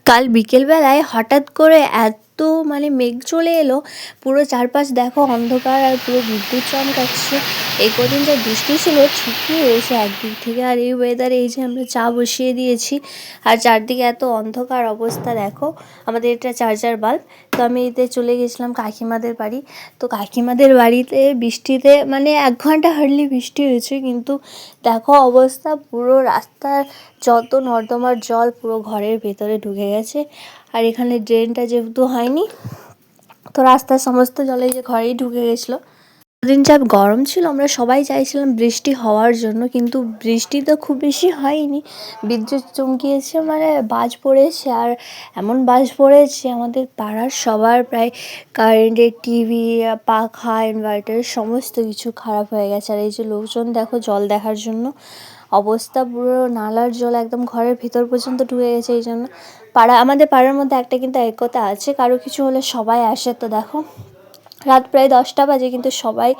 কাল বিকেলবেলায় হঠাৎ করে এত মেঘ চলে এলো, পুরো চারপাশ দেখো অন্ধকার আর পুরো বিদ্যুৎ চমকাচ্ছে। এই কদিন যা বৃষ্টি ছিল ঠিকই হয়েছে একদিক থেকে। আর এই ওয়েদারে এই যে আমরা চা বসিয়ে দিয়েছি আর চারদিকে এত অন্ধকার অবস্থা দেখো। আমাদের এটা চার্জার বাল্ব। তো আমি এতে চলে গেছিলাম কাকিমাদের বাড়ি। তো কাকিমাদের বাড়িতে বৃষ্টিতে 1 ঘন্টা হার্ডলি বৃষ্টি হয়েছে, কিন্তু দেখো অবস্থা, পুরো রাস্তার যত নর্দমার জল পুরো ঘরের ভেতরে ঢুকে গেছে। আর এখানে ড্রেনটা যেহেতু হয়নি, তো রাস্তার সমস্ত জলে যে ঘরেই ঢুকে গেছিলো। দিন যা গরম ছিল আমরা সবাই চাইছিলাম বৃষ্টি হওয়ার জন্য, কিন্তু বৃষ্টি তো খুব বেশি হয়নি। বিদ্যুৎ চমকিয়েছে, বাজ পড়েছে, আর এমন বাজ পড়েছে আমাদের পাড়ার সবার প্রায় কারেন্টের টিভি, পাখা, ইনভার্টার সমস্ত কিছু খারাপ হয়ে গেছে। আর এই যে লোকজন দেখো জল দেখার জন্য অবস্থা, পুরো নালার জল একদম ঘরের ভিতর পর্যন্ত ঢুকে গেছে। এই জন্য আমাদের পাড়ার মধ্যে একটা কিন্তু একতা আছে, কারো কিছু হলে সবাই আসে। তো দেখো রাত প্রায় 10টা বাজে, কিন্তু সবাই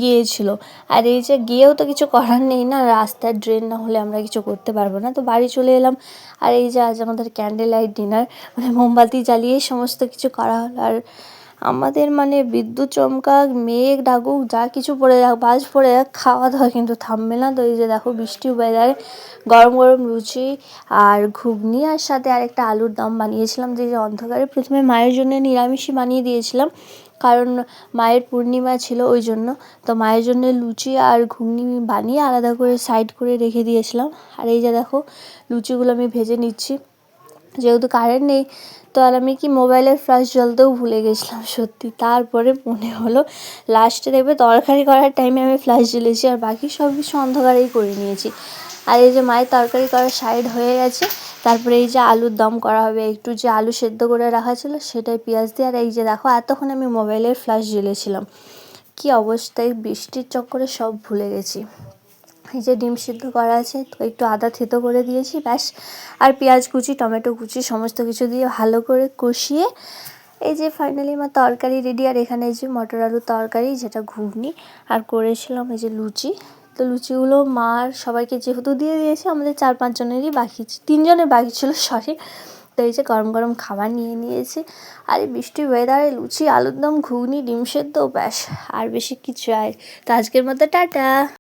গিয়েছিল। আর এই যে গিয়েও তো কিছু করার নেই না, রাস্তার ড্রেন না হলে আমরা কিছু করতে পারবো না। তো বাড়ি চলে এলাম। আর এই যে আজ আমাদের ক্যান্ডেল লাইট ডিনার, মোমবাতি জ্বালিয়েই সমস্ত কিছু করা হলো। আর আমাদের বিদ্যুৎ চমকাক, মেঘ ডাকুক, যা কিছু পড়ে যাক, বাজ পড়ে যাক, খাওয়া দাওয়া কিন্তু থামবে না। তো এই যে দেখো বৃষ্টি ওয়েদারে গরম গরম লুচি আর ঘুগনি, আর সাথে আরেকটা আলুর দম বানিয়েছিলাম। যে অন্ধকারে প্রথমে মায়ের জন্য নিরামিষই বানিয়ে দিয়েছিলাম, কারণ মায়ের পূর্ণিমা ছিল ওই জন্য। তো মায়ের জন্য লুচি আর ঘুগনি বানিয়ে আলাদা করে সাইড করে রেখে দিয়েছিলাম। আর এই যে দেখো লুচিগুলো আমি ভেজে নিচ্ছি, যেহেতু কারেন্ট নেই। তো আর আমি মোবাইলের ফ্ল্যাশ জ্বলতেও ভুলে গেছিলাম সত্যি। তারপরে মনে হলো লাস্টে দেখবে তরকারি করার টাইমে আমি ফ্ল্যাশ জ্বেলেছি, আর বাকি সব কিছু অন্ধকারেই করে নিয়েছি। আর এই যে মায়ের তরকারি করার সাইড হয়ে গেছে। তারপরে এই যে আলুর দম করা হবে, একটু যে আলু সেদ্ধ করে রাখা ছিল সেটাই পেঁয়াজ দিয়ে। আর এই যে দেখো এতক্ষণ আমি মোবাইলের ফ্ল্যাশ জ্বেলেছিলাম, কি অবস্থায় বৃষ্টির চক্করে সব ভুলে গেছি। এই যে ডিম সিদ্ধ করা আছে, তো একটু আদা থেতো করে দিয়েছি ব্যাস। আর পেঁয়াজ কুচি, টমেটো কুচি সমস্ত কিছু দিয়ে ভালো করে কষিয়ে এই যে ফাইনালি আমার তরকারি রেডি। আর এখানে এই যে মটর আলুর তরকারি, যেটা ঘুগনি, আর করেছিলাম এই যে লুচি। তো লুচিগুলো মার সবাইকে যেহেতু দিয়ে দিয়েছে, আমাদের 4-5 জনেরই বাকি, 3 জনের বাকি ছিল সরি। তো এই যে গরম গরম খাবার নিয়ে নিয়েছি। আর এই বৃষ্টির ওয়েদারে লুচি, আলুর দম, ঘুগনি, ডিম সেদ্ধ, ব্যাস আর বেশি কিছু। আর তো আজকের মতো টাটা।